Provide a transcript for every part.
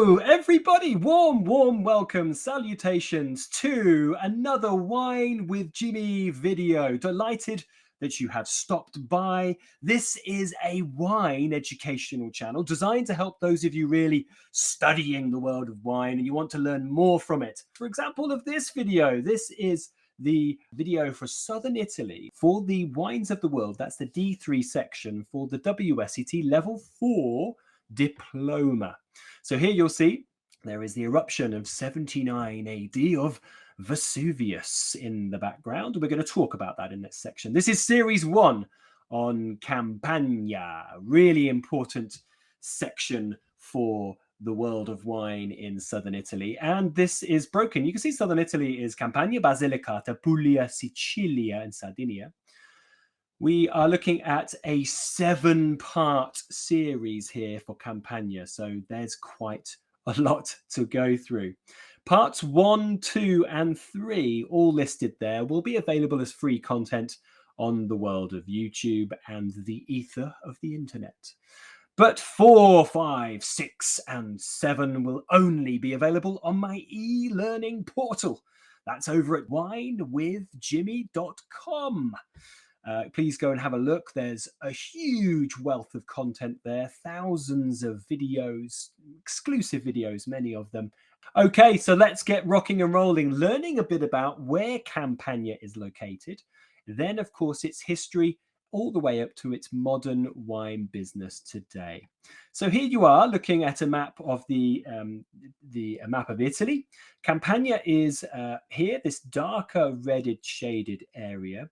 Hello, everybody. Warm welcome, salutations to another Wine with Jimmy video. Delighted that you have stopped by. This is a wine educational channel designed to help those of you really studying the world of wine and you want to learn more from it. For example of this video, this is the video for Southern Italy for the Wines of the World. That's the D3 section for the WSET Level 4 Diploma. So here you'll see there is the eruption of 79 AD of Vesuvius in the background. We're going to talk about that in this section. This is series 1 on Campania, really important section for the world of wine in southern Italy. And this is broken. You can see southern Italy is Campania, Basilicata, Puglia, Sicilia, and Sardinia. We are looking at a 7-part series here for Campania, so there's quite a lot to go through. Parts 1, 2, and 3, all listed there, will be available as free content on the world of YouTube and the ether of the internet. But 4, 5, 6, and 7 will only be available on my e-learning portal. That's over at winewithjimmy.com. Please go and have a look. There's a huge wealth of content there, thousands of videos, exclusive videos, many of them. Okay, so let's get rocking and rolling, learning a bit about where Campania is located. Then, of course, its history all the way up to its modern wine business today. So here you are looking at a map of the map of Italy. Campania is here, this darker redded shaded area,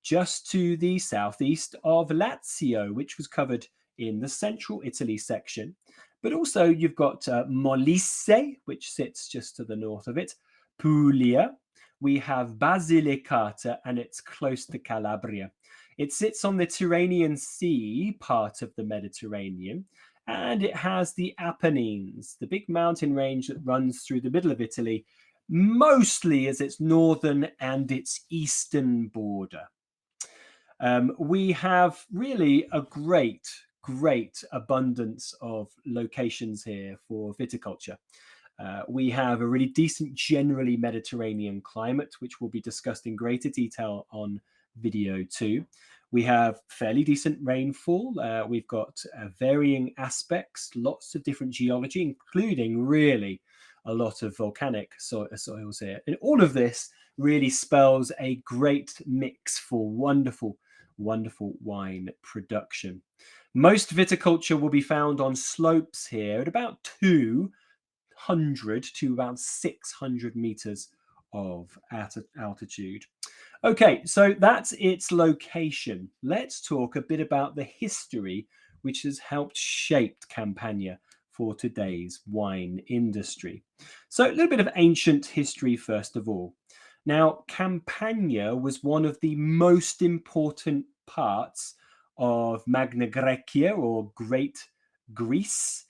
just to the southeast of Lazio, which was covered in the central Italy section. But also you've got Molise, which sits just to the north of it, Puglia. We have Basilicata, and it's close to Calabria. It sits on the Tyrrhenian Sea, part of the Mediterranean, and it has the Apennines, the big mountain range that runs through the middle of Italy, mostly as its northern and its eastern border. We have really a great abundance of locations here for viticulture. We have a really decent, generally Mediterranean climate, which will be discussed in greater detail on video 2. We have fairly decent rainfall. We've got varying aspects, lots of different geology, including really a lot of volcanic soils here. And all of this really spells a great mix for wonderful wine production. Most viticulture will be found on slopes here at about 200 to about 600 meters of altitude. Okay, so that's its location. Let's talk a bit about the history which has helped shape Campania for today's wine industry. So a little bit of ancient history first of all. Now, Campania was one of the most important parts of Magna Graecia, or Great Greece.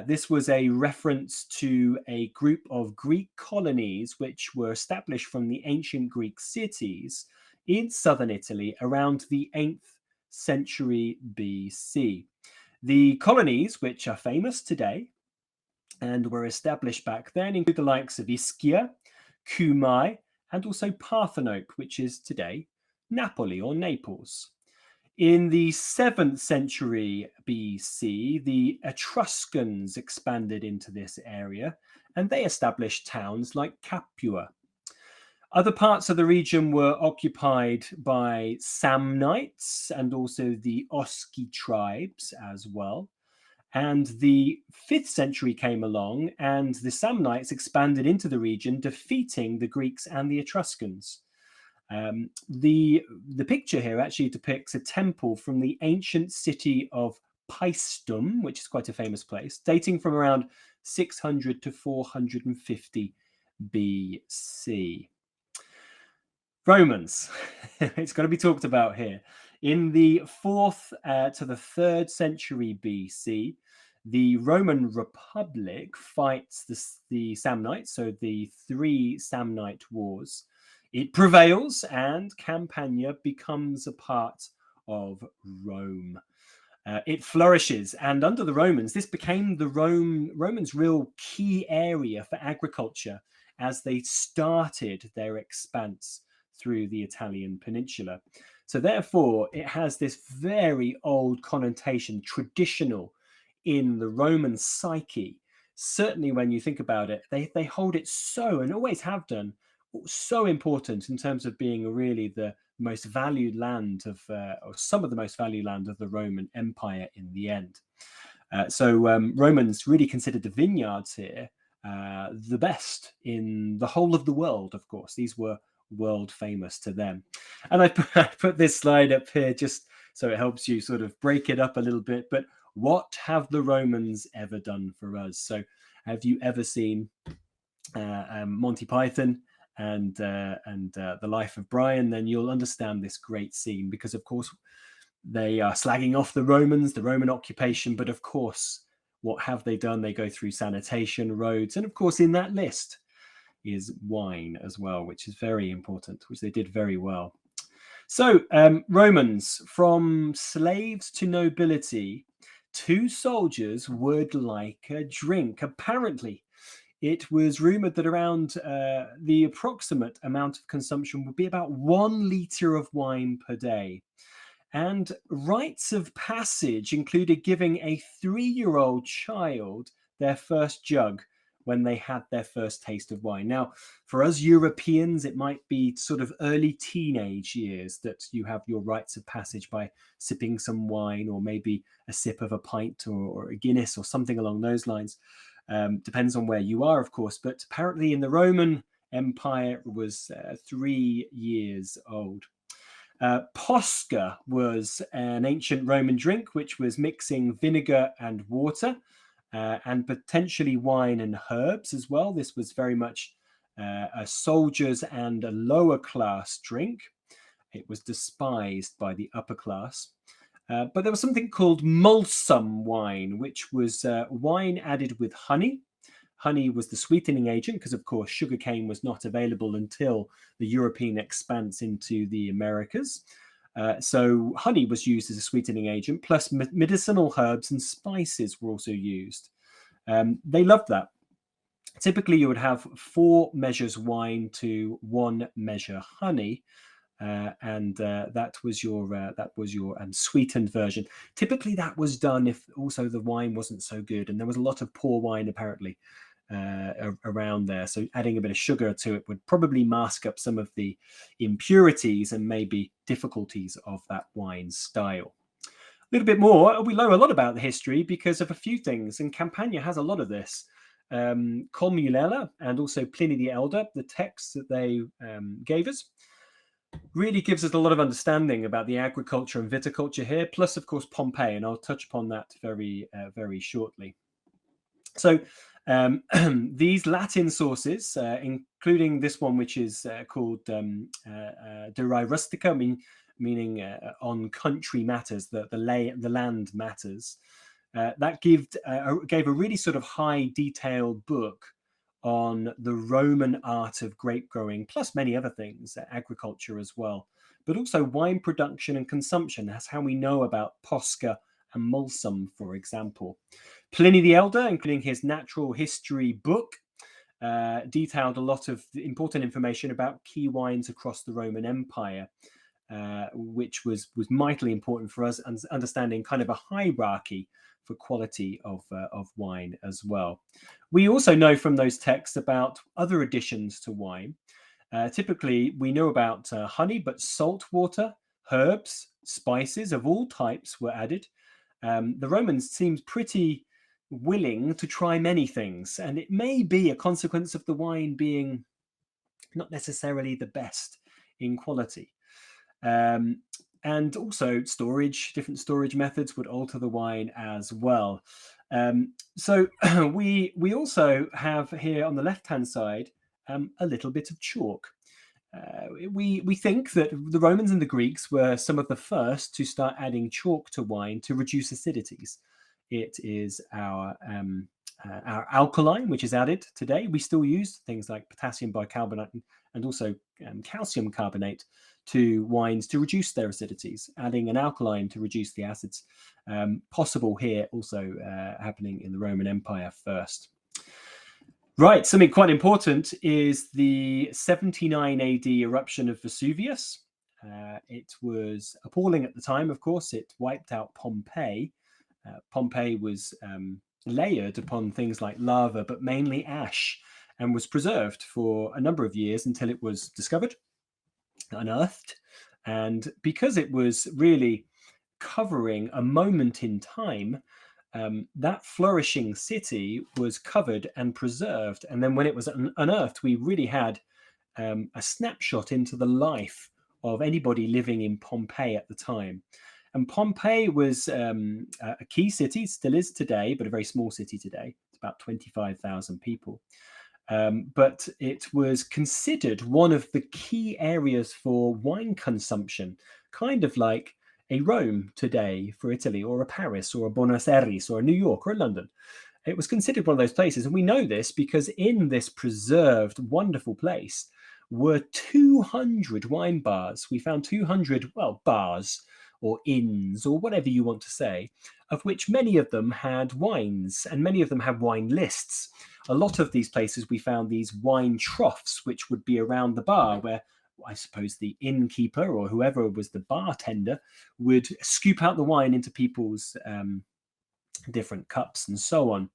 This was a reference to a group of Greek colonies which were established from the ancient Greek cities in southern Italy around the 8th century BC. The colonies, which are famous today and were established back then, include the likes of Ischia, Cumae, and also Parthenope, which is today Napoli or Naples. In the 7th century BC, the Etruscans expanded into this area and they established towns like Capua. Other parts of the region were occupied by Samnites and also the Oski tribes as well. And the 5th century came along and the Samnites expanded into the region, defeating the Greeks and the Etruscans. The picture here actually depicts a temple from the ancient city of Paestum, which is quite a famous place, dating from around 600 to 450 BC. Romans, it's got to be talked about here. In the 4th to the 3rd century BC, the Roman Republic fights the Samnites, so the 3 Samnite Wars. It prevails and Campania becomes a part of Rome. It flourishes, and under the Romans, this became the Romans' real key area for agriculture as they started their expanse through the Italian peninsula. So therefore, it has this very old connotation, traditional in the Roman psyche. Certainly when you think about it, they hold it so, and always have done, so important in terms of being really the most valued land of, or some of the most valued land of the Roman Empire in the end. So Romans really considered the vineyards here the best in the whole of the world, of course. These were world famous to them. And I put this slide up here just so it helps you sort of break it up a little bit. But what have the Romans ever done for us? So have you ever seen Monty Python and The Life of Brian? Then you'll understand this great scene, because of course they are slagging off the Romans, the Roman occupation, but of course, what have they done? They go through sanitation, roads, and of course in that list is wine as well, which is very important, which they did very well. So Romans, from slaves to nobility, to soldiers would like a drink. Apparently, it was rumored that around the approximate amount of consumption would be about 1 liter of wine per day. And rites of passage included giving a 3-year-old child their first jug when they had their first taste of wine. Now, for us Europeans, it might be sort of early teenage years that you have your rites of passage by sipping some wine, or maybe a sip of a pint or a Guinness or something along those lines. Depends on where you are, of course. But apparently in the Roman Empire, it was 3 years old. Posca was an ancient Roman drink, which was mixing vinegar and water, and potentially wine and herbs as well. This was very much a soldier's and a lower class drink. It was despised by the upper class. But there was something called mulsum wine, which was wine added with honey. Honey was the sweetening agent, because of course sugarcane was not available until the European expanse into the Americas. So honey was used as a sweetening agent, plus medicinal herbs and spices were also used. They loved that. Typically you would have 4 measures wine to 1 measure honey. And that was your sweetened version. Typically that was done if also the wine wasn't so good, and there was a lot of poor wine apparently around there. So adding a bit of sugar to it would probably mask up some of the impurities and maybe difficulties of that wine style. A little bit more, we know a lot about the history because of a few things, and Campania has a lot of this. Colmulella and also Pliny the Elder, the texts that they gave us, really gives us a lot of understanding about the agriculture and viticulture here, plus of course Pompeii, and I'll touch upon that very shortly. So these Latin sources, including this one, which is called De Re Rustica, meaning on country matters, the land matters, that gave a really sort of high detailed book on the Roman art of grape growing, plus many other things, agriculture as well, but also wine production and consumption. That's how we know about Posca and Mulsum, for example. Pliny the Elder, including his natural history book, detailed a lot of important information about key wines across the Roman Empire, which was mightily important for us, and understanding kind of a hierarchy for quality of wine as well. We also know from those texts about other additions to wine. Typically, we know about honey, but salt water, herbs, spices of all types were added. The Romans seemed pretty willing to try many things, and it may be a consequence of the wine being not necessarily the best in quality. And also different storage methods would alter the wine as well. So we also have here on the left-hand side a little bit of chalk. We think that the Romans and the Greeks were some of the first to start adding chalk to wine to reduce acidities. It is our alkaline, which is added today. We still use things like potassium bicarbonate and also calcium carbonate to wines to reduce their acidities, adding an alkaline to reduce the acids. Possible here, also happening in the Roman Empire first. Right, something quite important is the 79 AD eruption of Vesuvius. It was appalling at the time, of course. It wiped out Pompeii. Pompeii was layered upon things like lava, but mainly ash, and was preserved for a number of years until it was discovered, unearthed. And because it was really covering a moment in time, that flourishing city was covered and preserved. And then when it was unearthed, we really had a snapshot into the life of anybody living in Pompeii at the time. And Pompeii was a key city, still is today, but a very small city today. It's about 25,000 people. But it was considered one of the key areas for wine consumption, kind of like a Rome today for Italy, or a Paris, or a Buenos Aires, or a New York, or a London. It was considered one of those places. And we know this because in this preserved, wonderful place were 200 wine bars. We found 200, well, bars or inns or whatever you want to say, of which many of them had wines, and many of them had wine lists. A lot of these places we found these wine troughs, which would be around the bar, where I suppose the innkeeper or whoever was the bartender would scoop out the wine into people's different cups and so on.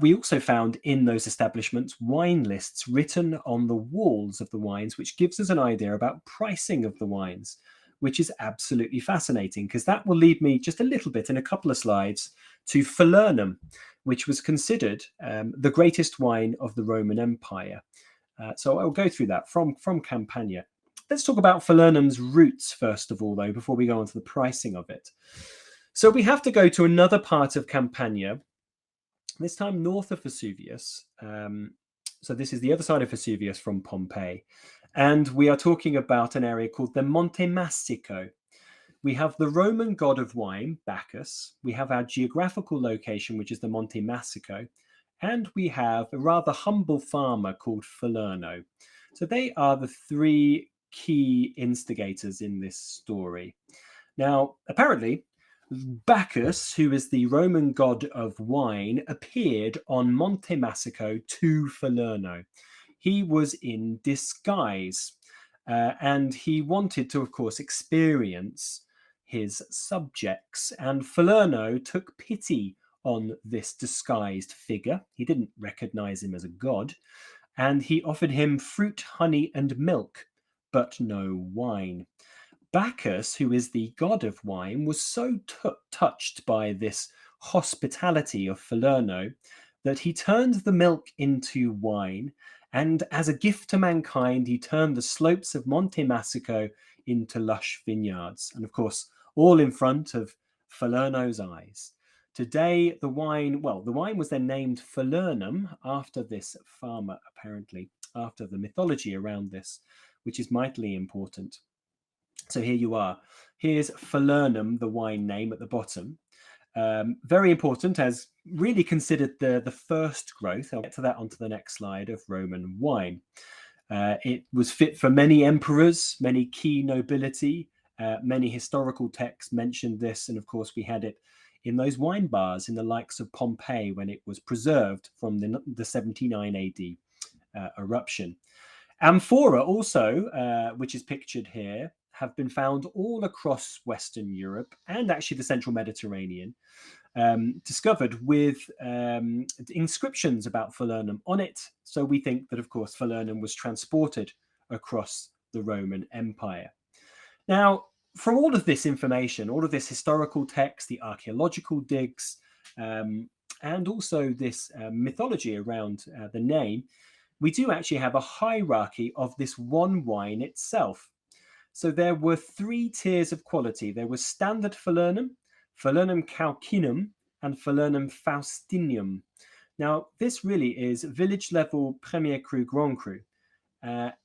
We also found in those establishments wine lists written on the walls of the wines, which gives us an idea about pricing of the wines, which is absolutely fascinating, because that will lead me just a little bit in a couple of slides to Fellernum, which was considered the greatest wine of the Roman Empire. So I'll go through that from Campania. Let's talk about Fellernum's roots first of all, though, before we go on to the pricing of it. So we have to go to another part of Campania, this time north of Vesuvius. So this is the other side of Vesuvius from Pompeii. And we are talking about an area called the Monte Masico. We have the Roman god of wine, Bacchus. We have our geographical location, which is the Monte Masico. And we have a rather humble farmer called Fellernum. So they are the three key instigators in this story. Now, apparently, Bacchus, who is the Roman god of wine, appeared on Monte Masico to Fellernum. He was in disguise, and he wanted to, of course, experience his subjects. And Fellernum took pity on this disguised figure. He didn't recognize him as a god, and he offered him fruit, honey, and milk, but no wine. Bacchus, who is the god of wine, was so touched by this hospitality of Fellernum that he turned the milk into wine, and as a gift to mankind, he turned the slopes of Monte Masico into lush vineyards. And of course, all in front of Fellernum's eyes. Today, the wine was then named Fellernum after this farmer, apparently, after the mythology around this, which is mightily important. So here you are. Here's Fellernum, the wine name at the bottom. Very important, as really considered the first growth. I'll get to that onto the next slide of Roman wine. It was fit for many emperors, many key nobility. Many historical texts mentioned this, and of course we had it in those wine bars in the likes of Pompeii when it was preserved from the 79 AD eruption. Amphora also, which is pictured here, have been found all across Western Europe and actually the central Mediterranean, discovered with inscriptions about Fellernum on it. So we think that, of course, Fellernum was transported across the Roman Empire. Now, from all of this information, all of this historical text, the archaeological digs, and also this mythology around the name, we do actually have a hierarchy of this one wine itself. So there were three tiers of quality. There was standard Fellernum, Fellernum Caucinum, and Fellernum Faustinium. Now, this really is village level Premier Cru, Grand Cru.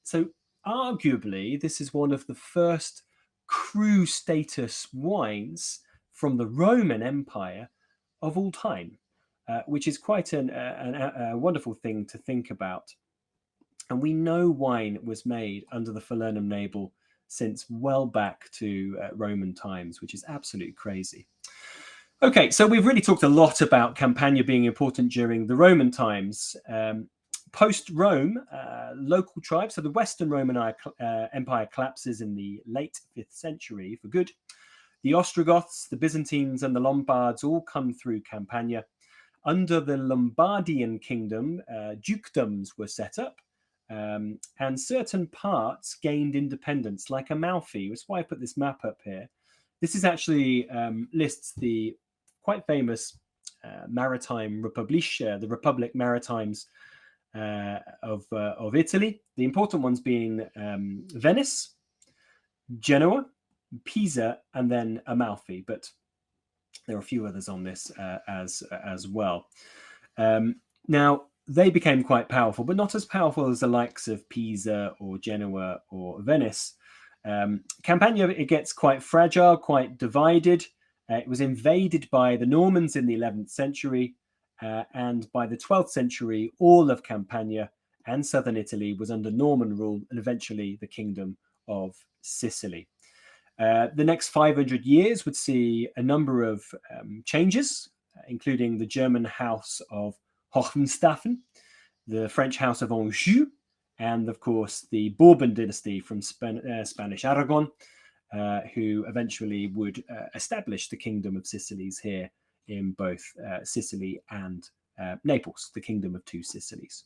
So arguably, this is one of the first cru status wines from the Roman Empire of all time, which is quite a wonderful thing to think about. And we know wine was made under the Fellernum label since well back to Roman times, which is absolutely crazy. Okay, so we've really talked a lot about Campania being important during the Roman times. Post-Rome, local tribes, so the Western Roman Empire collapses in the late 5th century for good. The Ostrogoths, the Byzantines, and the Lombards all come through Campania. Under the Lombardian kingdom, dukedoms were set up, and certain parts gained independence, like Amalfi. That's why I put this map up here. This is actually lists the quite famous maritime republic, the Republic Maritimes of Italy. The important ones being Venice, Genoa, Pisa, and then Amalfi. But there are a few others on this as well. Now, they became quite powerful, but not as powerful as the likes of Pisa or Genoa or Venice. Campania, it gets quite fragile, quite divided. It was invaded by the Normans in the 11th century, and by the 12th century, all of Campania and southern Italy was under Norman rule, and eventually the Kingdom of Sicily. The next 500 years would see a number of changes, including the German House of Hohenstaufen, the French House of Anjou, and of course the Bourbon dynasty from Spanish Aragon, who eventually would establish the Kingdom of Sicilies here in both Sicily and Naples, the Kingdom of Two Sicilies.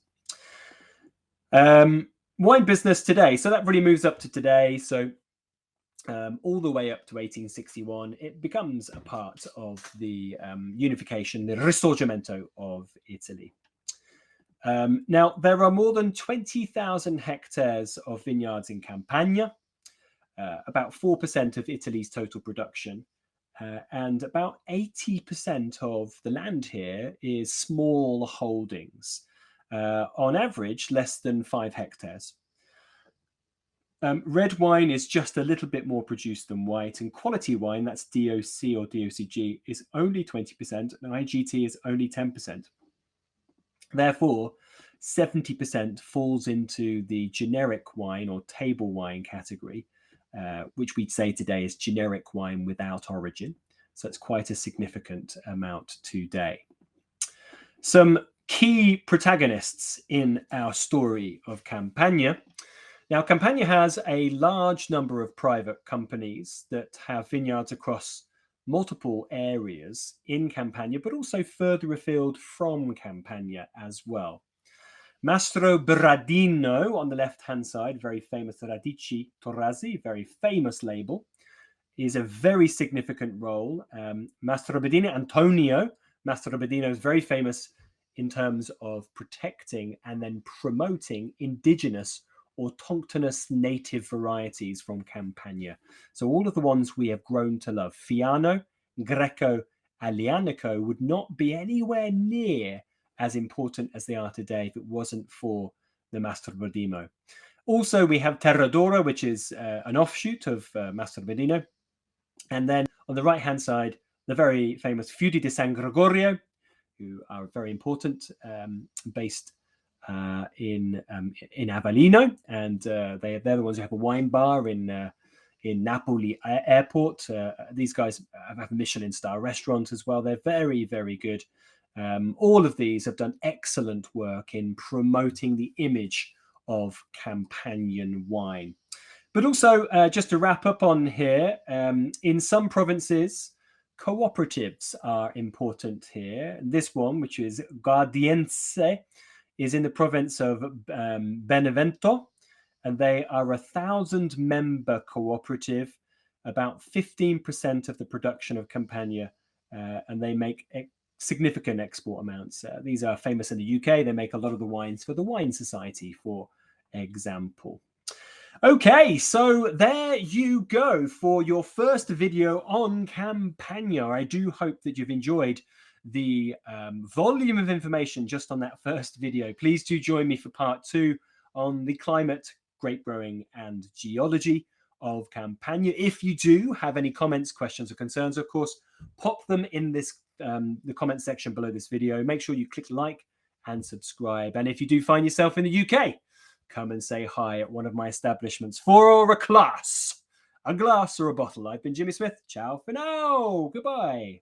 Wine business today, so that really moves up to today. So all the way up to 1861, it becomes a part of the unification, the Risorgimento of Italy. Now, there are more than 20,000 hectares of vineyards in Campania, about 4% of Italy's total production, and about 80% of the land here is small holdings, on average less than 5 hectares. Red wine is just a little bit more produced than white, and quality wine, that's DOC or DOCG, is only 20%, and IGT is only 10%. Therefore, 70% falls into the generic wine or table wine category, which we'd say today is generic wine without origin. So it's quite a significant amount today. Some key protagonists in our story of Campania. Now, Campania has a large number of private companies that have vineyards across multiple areas in Campania, but also further afield from Campania as well. Mastro Berardino on the left-hand side, very famous Radici Torrasi, very famous label, is a very significant role. Mastro Bedino, Antonio Mastro Bedino, is very famous in terms of protecting and then promoting indigenous autochthonous native varieties from Campania. So all of the ones we have grown to love, Fiano, Greco, Aglianico, would not be anywhere near as important as they are today if it wasn't for the Mastro Bedino. Also, we have Terradora, which is an offshoot of Mastro Bedino. And then on the right-hand side, the very famous Fiudi di San Gregorio, who are very important, based in Avellino, and they're the ones who have a wine bar in Napoli airport. These guys have a Michelin star restaurant as well. They're very, very good. All of these have done excellent work in promoting the image of Campanian wine. But also, just to wrap up on here, in some provinces, cooperatives are important here. This one, which is Guardiense, is in the province of Benevento, and they are 1,000-member cooperative, about 15% of the production of Campania, and they make significant export amounts. These are famous in the UK. They make a lot of the wines for the Wine Society, for example. Okay, so there you go for your first video on Campania. I do hope that you've enjoyed the volume of information just on that first video. Please do join me for part 2 on the climate, grape growing and geology of Campania. If you do have any comments, questions or concerns, of course, pop them in this the comment section below this video. Make sure you click like and subscribe. And if you do find yourself in the UK, come and say hi at one of my establishments for a glass or a bottle. I've been Jimmy Smith. Ciao for now. Goodbye.